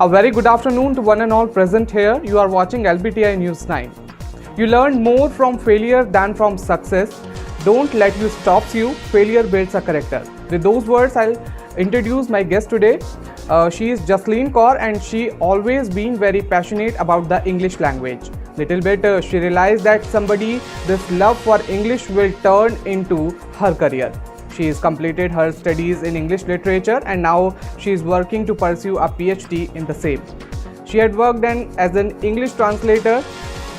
A very good afternoon to one and all present here. You are watching LBTI News 9. You learn more from failure than from success. Don't let you stop you. Failure builds a character. With those words, I'll introduce my guest today. She is Jasleen Kaur and she always been very passionate about the English language. Little bit she realized that this love for English will turn into her career. She has completed her studies in English literature and now she is working to pursue a PhD in the same. She had worked as an English translator,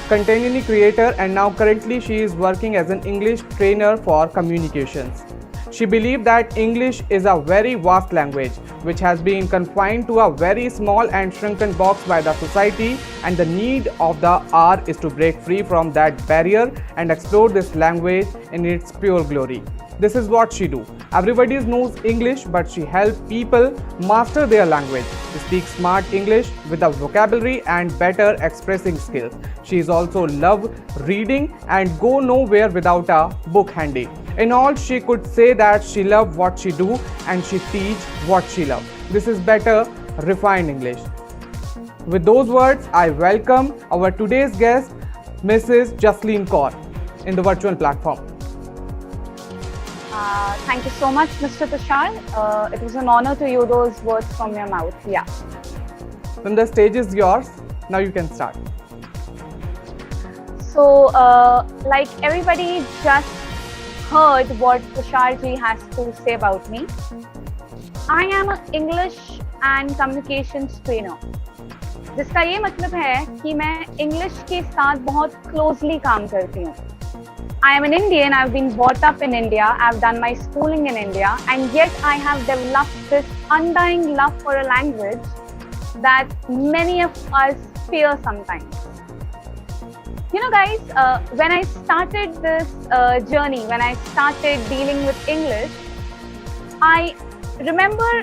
content creator, and now currently she is working as an English trainer for communications. She believed that English is a very vast language which has been confined to a very small and shrunken box by the society, and the need of the hour is to break free from that barrier and explore this language in its pure glory. This is what she do. Everybody knows English, but she helps people master their language, speak smart English with a vocabulary and better expressing skills. She is also love reading and go nowhere without a book handy. In all, she could say that she loves what she do and she teach what she loves. This is better refined English. With those words, I welcome our today's guest, Mrs. Jasleen Kaur, in the virtual platform. Thank you so much, Mr. Tushar. It was an honor to hear those words from your mouth. Yeah. Then the stage is yours. Now you can start. So, like everybody just heard what Tushar ji has to say about me. I am an English and communications trainer. जिसका ये मतलब है कि मैं English के साथ बहुत closely काम करती हूँ. I am an Indian, I've been brought up in India, I've done my schooling in India, and yet I have developed this undying love for a language that many of us fear sometimes. You know guys, when I started this journey, when I started dealing with English, I remember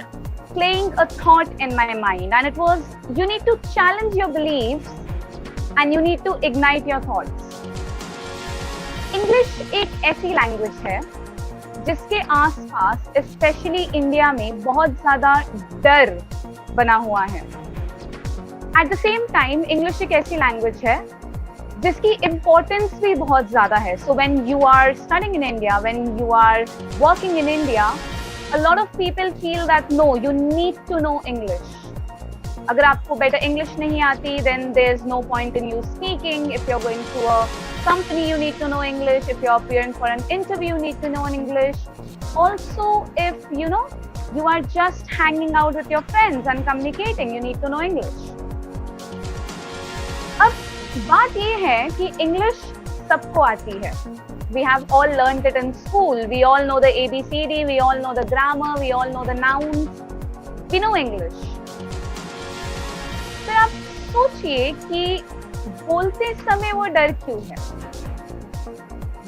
playing a thought in my mind, and it was, you need to challenge your beliefs and you need to ignite your thoughts. English एक ऐसी language है जिसके आसपास specially India में बहुत ज़्यादा डर बना हुआ है. At the same time English एक ऐसी लैंग्वेज है जिसकी इम्पोर्टेंस भी बहुत ज़्यादा है. So when you are studying in India, when you are working in India, a lot of people feel that no, you need to know English. अगर आपको बेटर इंग्लिश नहीं आती, then there is no point in you speaking. If you are going to a company, you need to know English. If you're appearing for an interview, you need to know English. Also, if you are just hanging out with your friends and communicating, you need to know English. अब बात ये है कि English सबको आती है. We have all learned it in school. We all know the ABCD. We all know the grammar. We all know the nouns. We know English. फिर आप सोचिए कि बोलते समय वो डर क्यों है?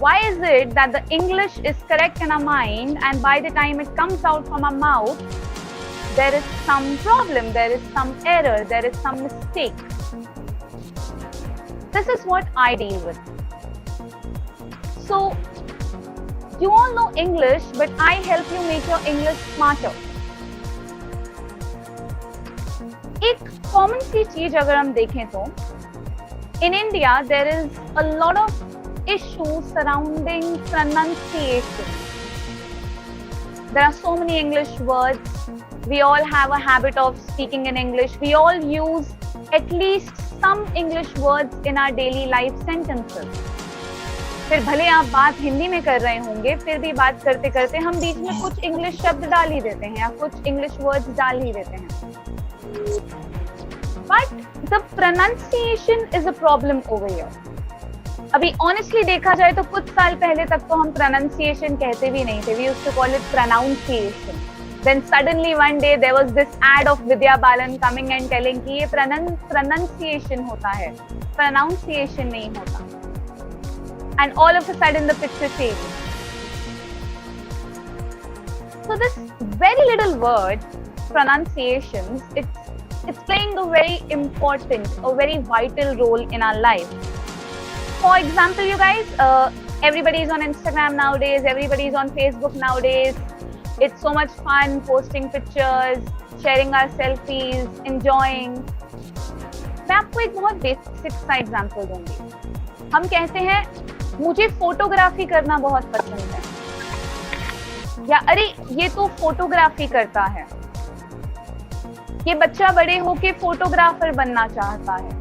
Why is it that the English is correct in our mind and by the time it comes out from our mouth, there is some problem, there is some error, there is some mistake? This is what I deal with. So, you all know English, but I help you make your English smarter. एक common सी चीज अगर हम देखें तो in India, there is a lot of issues surrounding pronunciation. There are so many English words. We all have a habit of speaking in English. We all use at least some English words in our daily life sentences. फिर भले आप बात हिंदी में कर रहे होंगे, फिर भी बात करते करते हम बीच में कुछ इंग्लिश शब्द डाल ही देते हैं या कुछ इंग्लिश वर्ड्स डाल ही देते हैं. But the pronunciation is a problem over here. अभी honestly देखा जाए तो कुछ साल पहले तक तो हम pronunciation कहते भी नहीं थे. We used to call it pronunciation. Then suddenly one day there was this ad of Vidya Balan coming and telling कि ये pronunciation होता है, pronunciation नहीं होता. And all of a sudden the picture changed. So this very little word, pronunciations, it's playing a very important, a very vital role in our life. For example, you guys, everybody is on Instagram nowadays, everybody is on Facebook nowadays. It's so much fun posting pictures, sharing our selfies, enjoying. मैं आपको एक बहुत basic सा example दूंगी। हम कहते हैं मुझे फोटोग्राफी करना बहुत पसंद है, या अरे ये तो फोटोग्राफी करता है, ये बच्चा बड़े होके फोटोग्राफर बनना चाहता है।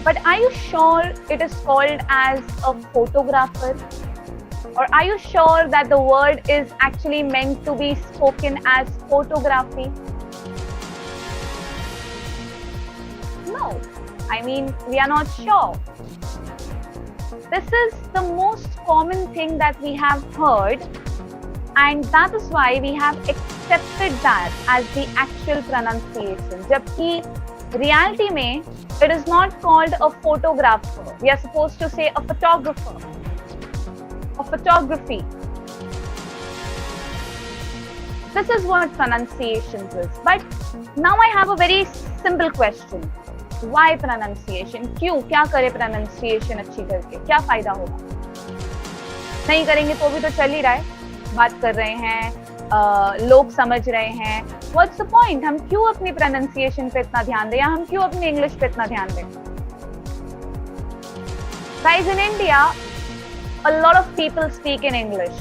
But are you sure it is called as a photographer? Or are you sure that the word is actually meant to be spoken as photography? No, I mean, we are not sure. This is the most common thing that we have heard, and that is why we have accepted that as the actual pronunciation. जबकि reality में it is not called a photographer. We are supposed to say a photographer, a photography. This is what pronunciations is. But now I have a very simple question. Why pronunciation? क्यों? क्या करे pronunciation अच्छी करके? क्या फायदा होगा? नहीं करेंगे तो भी तो चल ही रहा है, बात कर रहे हैं, लोग समझ रहे हैं। What's the point? हम क्यों अपनी pronunciation पे इतना ध्यान दें, या हम क्यों अपनी English पे इतना ध्यान दें? Guys, in India, a lot of people speak in English,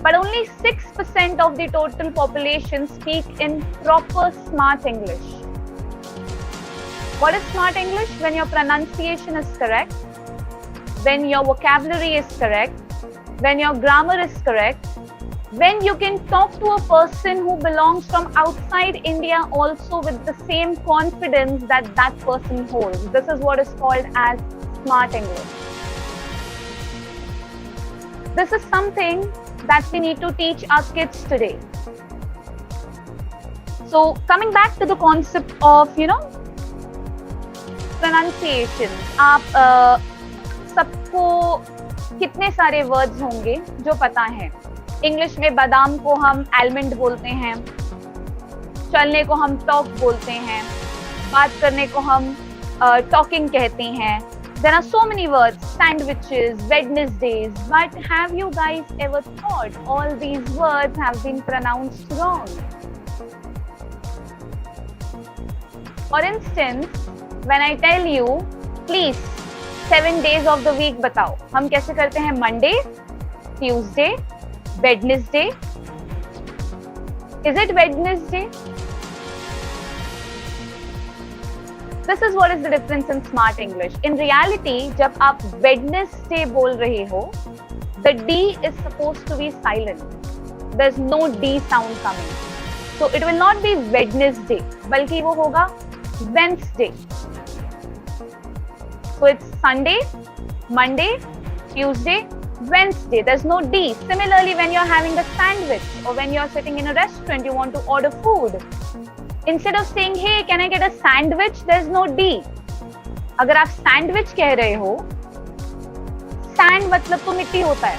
but only 6% of the total population speak in proper smart English. What is smart English? When your pronunciation is correct, when your vocabulary is correct, when your grammar is correct, when you can talk to a person who belongs from outside India also with the same confidence that that person holds. This is what is called as smart English. This is something that we need to teach our kids today. So coming back to the concept of, pronunciation, आप सबको कितने सारे words होंगे जो पता है। English में बादाम को हम आलमंड बोलते हैं, चलने को हम टॉक बोलते हैं, बात करने को हम टॉकिंग कहते हैं। There are so many words, sandwiches, Wednesdays, but have you guys ever thought all these words have been pronounced wrong? For instance, when I tell you, please 7 days of the week बताओ, हम कैसे करते हैं? Monday, Tuesday, Wednesday. Is it Wednesday? This is what is the difference in smart English. In reality, जब आप Wednesday बोल रहे हो, the D is supposed to be silent. There's no D sound coming. So it will not be Wednesday, बल्कि वो होगा Wednesday. So it's Sunday, Monday, Tuesday, Wednesday. There's no D. Similarly, when you're having a sandwich or when you're sitting in a restaurant, you want to order food. Instead of saying, hey, can I get a sandwich? There's no D. अगर आप sandwich कह रहे हो, sand मतलब तो मिट्टी होता है.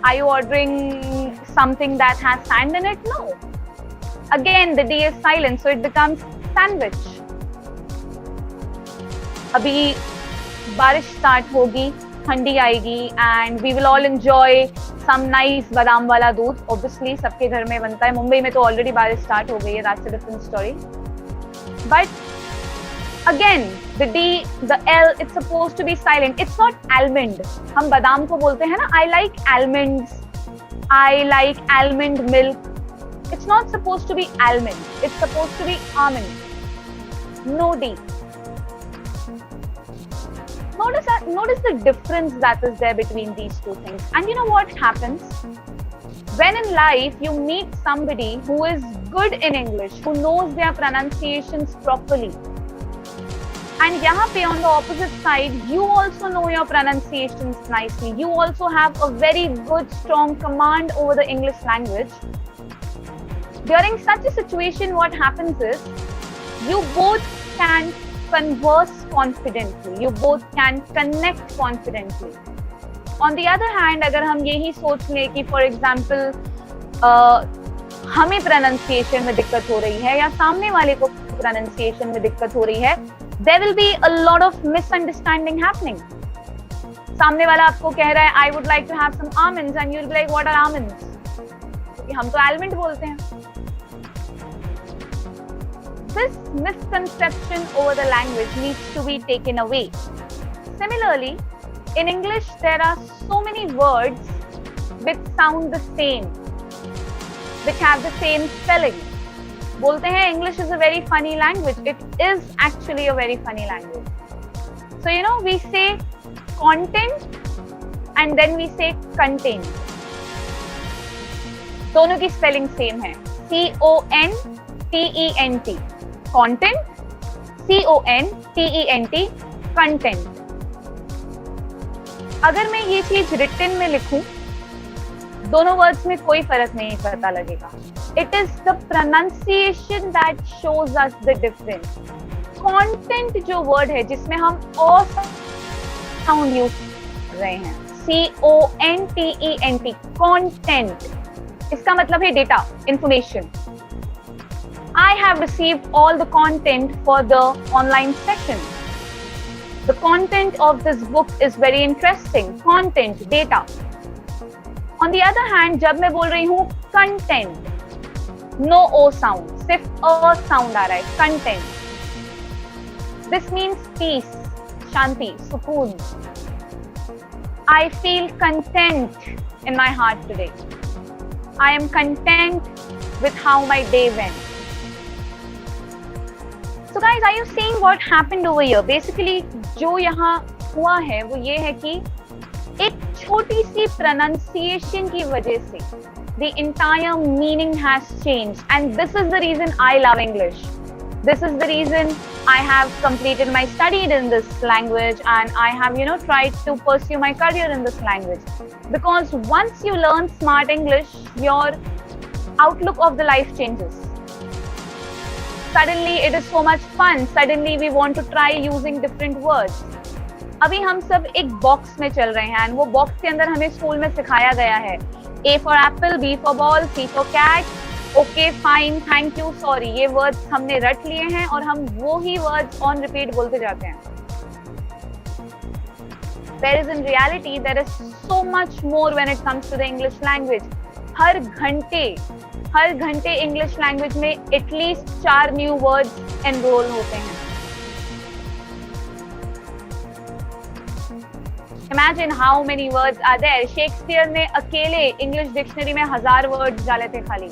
Are you ordering something that has sand in it? No. Again, the D is silent, so it becomes sandwich. अभी बारिश स्टार्ट होगी, ठंडी आएगी, and we will all enjoy some nice बादाम वाला दूध. Obviously, सबके घर में बनता है. मुंबई में तो already बारिश स्टार्ट हो गई है. That's a different story. But again, the D, the L, it's supposed to be silent. It's not almond. हम बादाम को बोलते हैं ना, I like almonds. I like almond milk. It's not supposed to be almond. It's supposed to be almond. No D. Notice the difference that is there between these two things. And you know what happens? When in life you meet somebody who is good in English, who knows their pronunciations properly, and यहाँ पे on the opposite side, you also know your pronunciations nicely. You also have a very good, strong command over the English language. During such a situation, what happens is, you both can converse confidently. You both can connect confidently. On the other hand, अगर हम यही सोच लें कि for example हमें pronunciation में दिक्कत हो रही है या सामने वाले को pronunciation में दिक्कत हो रही है, there will be a lot of misunderstanding happening. सामने वाला आपको कह रहा है I would like to have some almonds and you will be like what are almonds, क्योंकि हम तो आलमंड बोलते हैं. This misconception over the language needs to be taken away. Similarly, in English there are so many words which sound the same, which have the same spelling. बोलते हैं English is a very funny language. It is actually a very funny language. So you know, we say content and then we say content. दोनों की spelling same है. C-O-N-T-E-N-T. Content. C-O-N-T-E-N-T. Content. अगर मैं ये चीज written में लिखूं, दोनों वर्ड्स में कोई फर्क नहीं पता लगेगा. It is the pronunciation that shows us the difference. Content जो वर्ड है जिसमें हम ओ साउंड यूज कर रहे हैं, C-O-N-T-E-N-T, content, इसका मतलब है data, information. I have received all the content for the online session. The content of this book is very interesting. Content, data. On the other hand, जब मैं बोल रही हूँ content, no O sound, सिर्फ a sound आ रहा है, content. This means peace, शांति, सुकून. I feel content in my heart today. I am content with how my day went. So guys, are you seeing what happened over here? Basically, जो यहाँ हुआ है वो ये है कि एक छोटी सी pronunciation की वजह से the entire meaning has changed, and this is the reason I love English. This is the reason I have completed my studies in this language, and I have, you know, tried to pursue my career in this language. Because once you learn smart English, your outlook of the life changes. Suddenly it is so much fun. Suddenly we want to try using different words. अभी हम सब एक box में चल रहे हैं, and वो box के अंदर हमें स्कूल में सिखाया गया है A for apple, B for ball, C for cat, okay, fine, thank you, sorry. ये वर्ड्स हमने रट लिए हैं और हम वो ही वर्ड्स ऑन रिपीट बोलते जाते हैं. Whereas in reality, there is so much more when it comes to the English language. हर घंटे इंग्लिश लैंग्वेज में एटलीस्ट 4 न्यू वर्ड्स एनरोल होते हैं. Imagine how many words are there. Shakespeare ने अकेले English dictionary में 1000 वर्ड्स डाले थे खाली.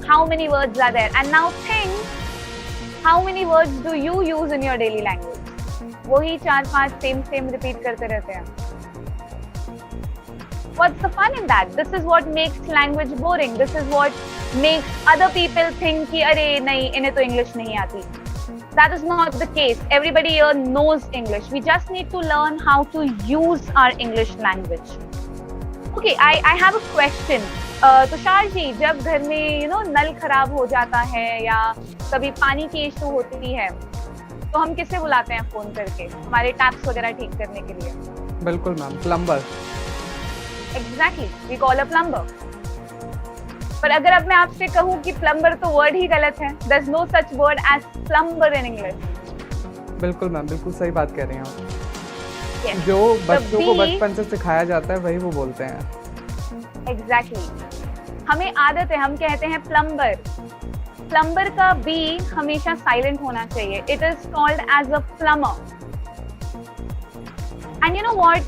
How many words are there? And now think, how many words do you use in your daily language? वही 4-5 same repeat करते रहते हैं. What's the fun in that? This is what makes language boring. This is what makes other people think कि अरे नहीं, इन्हें तो English नहीं आती. That is not the case. Everybody here knows English. We just need to learn how to use our English language. Okay, I have a question. Tushar ji, जब घर में नल खराब हो जाता है या कभी पानी की इशू होती है, तो हम किसे बुलाते हैं फोन करके हमारे टैप्स वगैरह ठीक करने के लिए? बिल्कुल ma'am, plumber. Exactly, we call a plumber. पर अगर अब मैं आपसे कहूँ कि प्लम्बर तो वर्ड ही गलत है. There's no such word as plumber in English. बिल्कुल मैम, बिल्कुल सही बात कह रही हैं आप. Yes. जो बच्चों को बचपन से सिखाया जाता है वही वो बोलते हैं. Exactly. हमें आदत है, हम कहते हैं प्लम्बर. प्लम्बर का बी हमेशा साइलेंट होना चाहिए. It is called as a plumber. And you know what?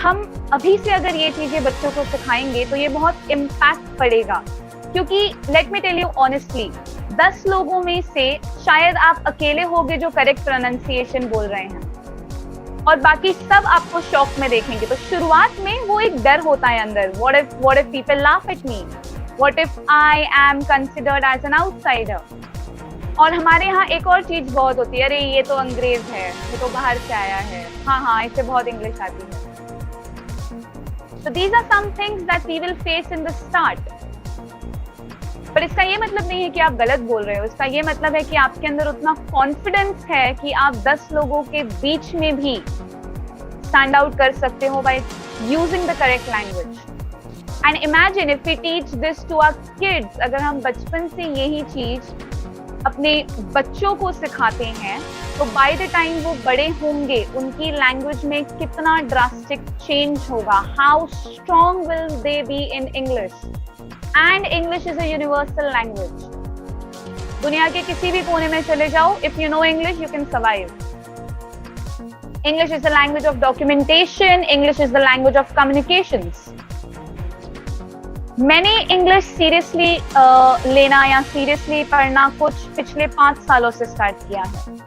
हम अभी से अगर ये चीजें बच्चों को सिखाएंगे तो ये बहुत इम्पैक्ट पड़ेगा. क्योंकि let me tell you honestly, 10 लोगों में से शायद आप अकेले होगे जो करेक्ट प्रोनाउंसिएशन बोल रहे हैं और बाकी सब आपको शॉक में देखेंगे. तो शुरुआत में वो एक डर होता है अंदर. What if people laugh at me, what if I am considered as an outsider. और हमारे यहाँ एक और चीज बहुत होती है, अरे ये तो अंग्रेज है, ये तो बाहर से आया है, हाँ इसे बहुत इंग्लिश आती है. So these are some things that we will face in the start. पर इसका ये मतलब नहीं है कि आप गलत बोल रहे हो. इसका ये मतलब है कि आपके अंदर उतना कॉन्फिडेंस है कि आप 10 लोगों के बीच में भी स्टैंड आउट कर सकते हो by using the correct language. And imagine if we teach this to our kids. अगर हम बचपन से यही चीज अपने बच्चों को सिखाते हैं तो बाय द टाइम वो बड़े होंगे उनकी लैंग्वेज में कितना ड्रास्टिक चेंज होगा, how strong will they be in English. And English is a universal language. दुनिया के किसी भी कोने में चले जाओ, if you know English you can survive. English is the language of documentation. English is the language of communications. मैंने English seriously लेना या seriously पढ़ना कुछ पिछले 5 सालों से start किया है।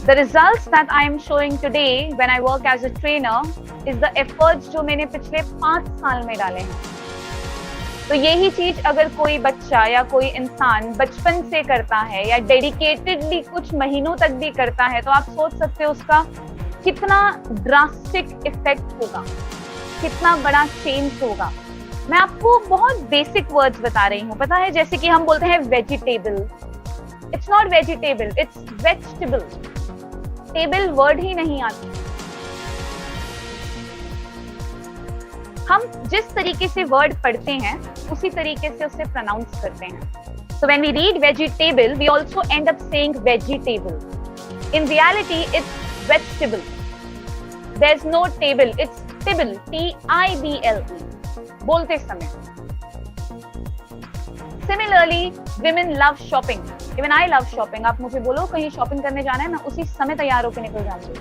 The results that I am showing today when I work as a trainer is the efforts जो मैंने पिछले 5 साल में डाले हैं। तो यही चीज अगर कोई बच्चा या कोई इंसान बचपन से करता है या डेडिकेटेडली कुछ महीनों तक भी करता है, तो आप सोच सकते हो उसका कितना ड्रास्टिक इफेक्ट होगा, कितना बड़ा चेंज होगा। मैं आपको बहुत बेसिक वर्ड्स बता रही हूँ, पता है, जैसे कि हम बोलते हैं vegetable, it's not vegetable, it's vegetable. Table word ही नहीं आता। हम जिस तरीके से वर्ड पढ़ते हैं उसी तरीके से उसे प्रोनाउंस करते हैं। So when we read vegetable, we also end up saying vegetable. In reality, it's vegetable. There's no table. It's tibble. T-I-B-L-E. बोलते समय। Similarly, women love shopping. Even I love shopping. आप मुझे बोलो कहीं शॉपिंग करने जाना है, मैं उसी समय तैयार होकर निकल जाती हूँ।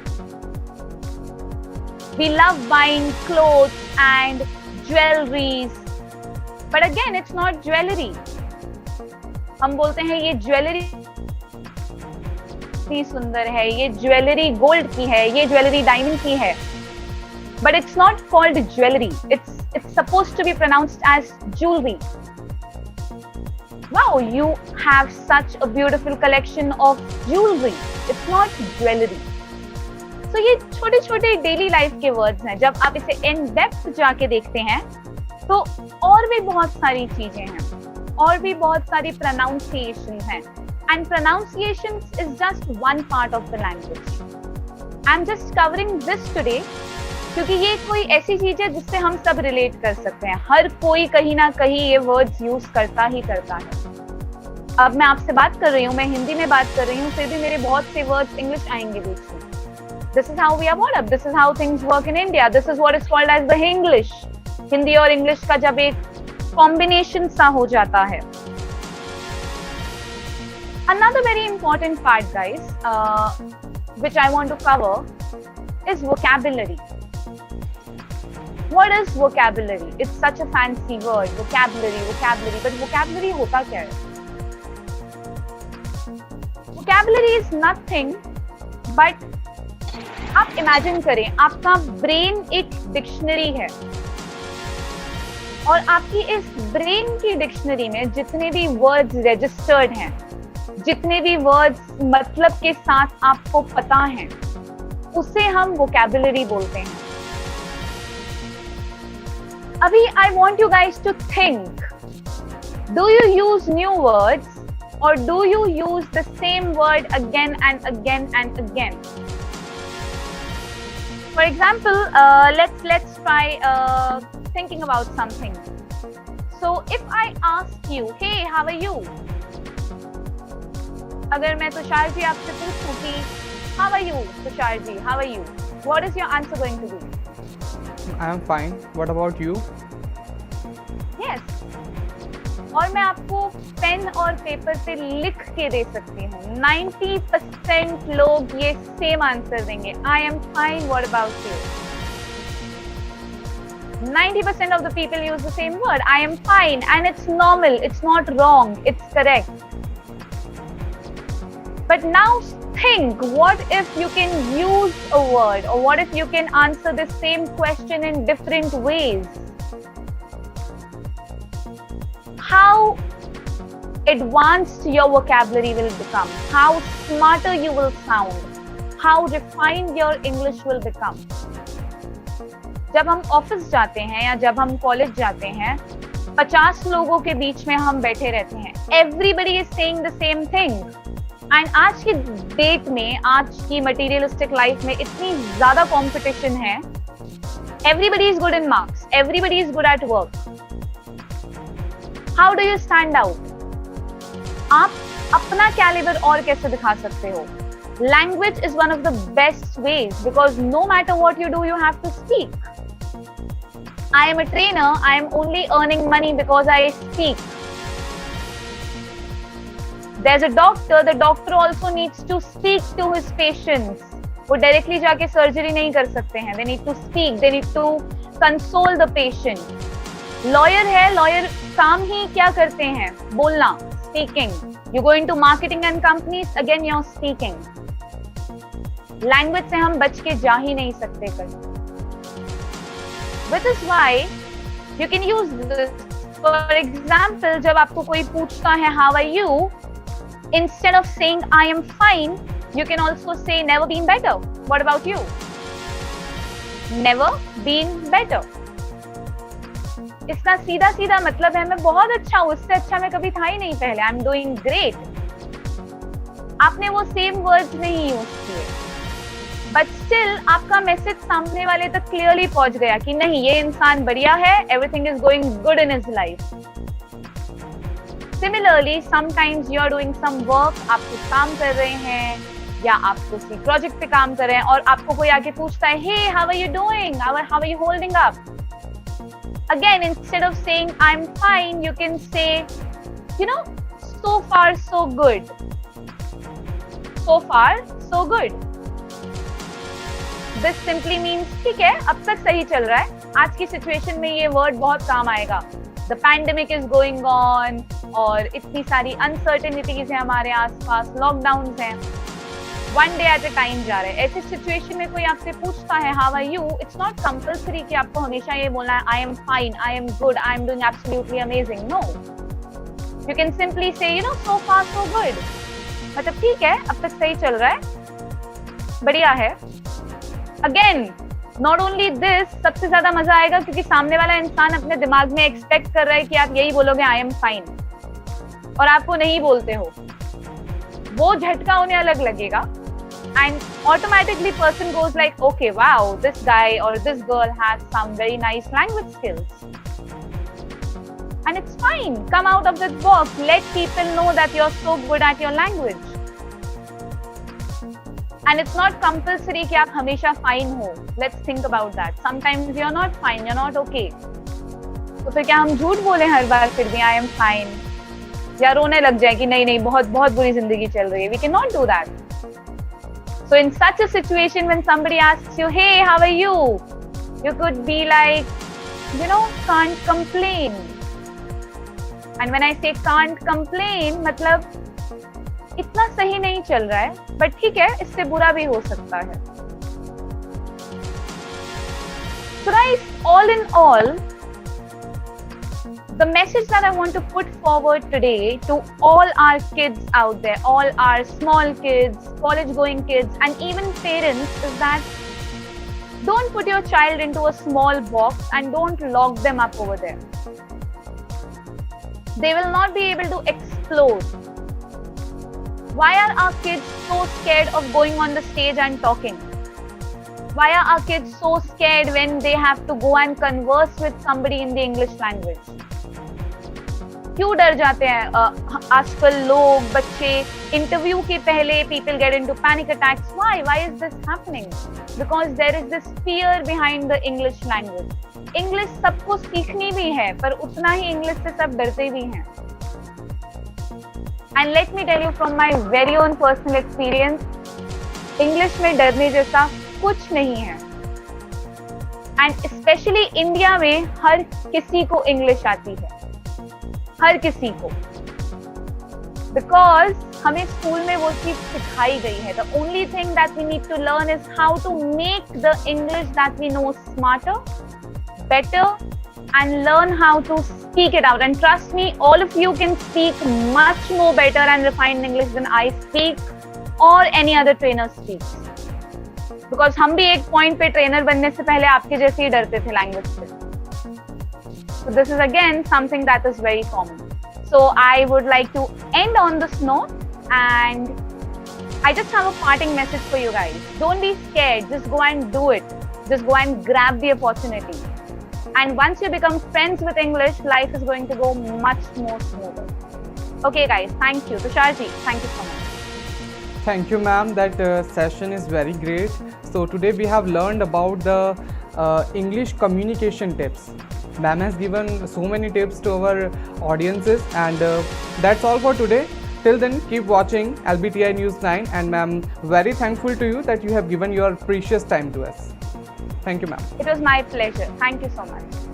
We love buying clothes and jewelries, but again, it's not jewelry. हम बोलते हैं ये ज्वेलरी इतनी सुंदर है, ये ज्वेलरी गोल्ड की है, ये ज्वेलरी डायमंड की है, but it's not called jewelry. It's supposed to be pronounced as jewelry. Wow, you have such a beautiful collection of jewelry. It's not jewelry. तो ये छोटे छोटे डेली लाइफ के वर्ड्स हैं। जब आप इसे इन डेप्थ जाके देखते हैं तो और भी बहुत सारी चीजें हैं, और भी बहुत सारी प्रोनाउंसिएशन हैं। And pronunciation is just one part of the language. I am just covering this today क्योंकि ये कोई ऐसी चीज है जिससे हम सब रिलेट कर सकते हैं। हर कोई कहीं ना कहीं ये वर्ड्स यूज करता ही करता है। अब मैं आपसे बात कर रही हूँ, मैं हिंदी में बात कर रही हूँ, फिर भी मेरे बहुत से वर्ड्स इंग्लिश आएंगे बीच में। This is how we are brought up. This is how things work in India. This is what is called as the Hinglish. Hindi और इंग्लिश का जब एक कॉम्बिनेशन सा हो जाता है। Another very important part, guys, which I want to cover, is vocabulary. What is vocabulary? It's such a fancy word, vocabulary, but vocabulary होता क्या है? Vocabulary is nothing but आप इमेजिन करें आपका ब्रेन एक डिक्शनरी है और आपकी इस ब्रेन की डिक्शनरी में जितने भी वर्ड्स रजिस्टर्ड हैं, जितने भी वर्ड्स मतलब के साथ आपको पता हैं, उसे हम वोकैबुलरी बोलते हैं। अभी I want you guys to think, do you use new words और do you use the same word again and again and again? For example, let's try thinking about something. So if I ask you, hey, how are you? अगर मैं तुषार जी आपसे पूछूं कि how are you, Tushar ji, how are you? What is your answer going to be? I am fine. What about you? Yes. और मैं आपको pen और paper पे लिख के दे सकती हूँ। 90% लोग ये सेम आंसर देंगे, I am fine, what about you? 90% of the people use the same word, I am fine, and it's normal, it's not wrong, it's correct. But now think, what if you can use a word, or what if you can answer the same question in different ways? How advanced your vocabulary will become, how smarter you will sound, how refined your English will become. जब हम office जाते हैं या जब हम college जाते हैं, 50 लोगों के बीच में हम बैठे रहते हैं, everybody is saying the same thing. And आज की डेट में, आज की मटीरियलिस्टिक लाइफ में इतनी ज्यादा कंपटीशन है, everybody is good in marks, everybody is good at work. How do you stand out? आप अपना कैलिबर और कैसे दिखा सकते हो? Language is one of the best ways because no matter what you do, you have to speak. I am a trainer. I am only earning money because I speak. There's a doctor. The doctor also needs to speak to his patients. वो directly जाके surgery नहीं कर सकते हैं. They need to speak. They need to console the patient. Lawyer है. Lawyer काम ही क्या करते हैं? बोलना, speaking. You go into marketing and companies, again you're speaking. Language से हम बच के जा ही नहीं सकते कहीं. Which is why you can use this. For example, जब आपको कोई पूछता है how are you, instead of saying I am fine, you can also say never been better. What about you? Never been better. इसका सीधा सीधा मतलब है मैं बहुत अच्छा हूँ, उससे अच्छा मैं कभी था ही नहीं पहले. I'm doing great. आपने वो सेम वर्ड्स नहीं यूज किए, बट स्टिल आपका मैसेज सामने वाले तक क्लियरली पहुंच गया कि नहीं ये इंसान बढ़िया है, everything is going good in his life. Similarly sometimes you are doing some work, आप कुछ काम कर रहे हैं या आप किसी प्रोजेक्ट पे काम कर रहे हैं और आपको कोई आके पूछता है hey how are you doing, how are you holding up. Again instead of saying I am fine, you can say you know so far so good. So far so good. This simply means ठीक है अब तक सही चल रहा है. आज की सिचुएशन में ये वर्ड बहुत काम आएगा. The pandemic is going on और इतनी सारी अनसर्टेनिटीज है हमारे आसपास, लॉकडाउन हैं, one day at a time जा रहे हैं. ऐसी सिचुएशन में कोई आपसे पूछता है how are you, it's not compulsory कि आपको हमेशा ये बोलना है I am fine, I am good, I am doing absolutely amazing. No, you can simply say you know so far so good. मतलब ठीक है अब तक सही चल रहा है, बढ़िया है. अगेन नॉट ओनली दिस, सबसे ज्यादा मजा आएगा क्योंकि सामने वाला इंसान अपने दिमाग में एक्सपेक्ट कर रहा है कि आप यही बोलोगे आई एम फाइन और आप वो नहीं बोलते हो. वो झटका उन्हें अलग लगेगा and automatically person goes like okay wow this guy और this girl has some very nice language skills and it's fine. Come out of this box, let people know that you are so good at your language. And it's not compulsory कि आप हमेशा fine हो. Let's think about that. Sometimes you're not fine, you're not okay. तो फिर क्या हम झूठ बोले हर बार फिर भी I am fine? या रोने लग जाए कि नहीं नहीं बहुत बहुत बुरी जिंदगी चल रही है. We cannot do that. So in such a situation when somebody asks you, hey, how are you? You could be like, you know, can't complain. And when I say can't complain, मतलब इतना सही नहीं चल रहा है, but ठीक है इससे बुरा भी हो सकता है. So guys, all in all, the message that I want to put forward today to all our kids out there, all our small kids, college going kids and even parents is that don't put your child into a small box and don't lock them up over there. They will not be able to explore. Why are our kids so scared of going on the stage and talking? Why are our kids so scared when they have to go and converse with somebody in the English language? क्यों डर जाते हैं आजकल लोग, बच्चे? Interview के पहले people get into panic attacks. Why? Why is this happening? Because there is this fear behind the English language. English सबको सीखनी भी है, पर उतना ही English से सब डरते भी हैं. And let me tell you from my very own personal experience, English में डरने जैसा कुछ नहीं है. And especially India में हर किसी को English आती है, हर किसी को. Because हमें स्कूल में वो चीज सिखाई गई है. The only thing that we need to learn is how to make the English that we know smarter, better, and learn how to speak it out. And trust me, all of you can speak much more better and refined English than I speak or any other trainer speaks. Because हम भी एक point पे trainer बनने से पहले आपके जैसे ही डरते थे language से. So this is again something that is very common. So I would like to end on this note and I just have a parting message for you guys. Don't be scared. Just go and do it. Just go and grab the opportunity. And once you become friends with English, life is going to go much more smoother. Okay guys, thank you. Tushar ji, thank you so much. Thank you, ma'am. That session is very great. So today we have learned about the English communication tips. Ma'am has given so many tips to our audiences, and that's all for today. Till then, keep watching LBTI News 9, and ma'am, very thankful to you that you have given your precious time to us. Thank you, ma'am. It was my pleasure. Thank you so much.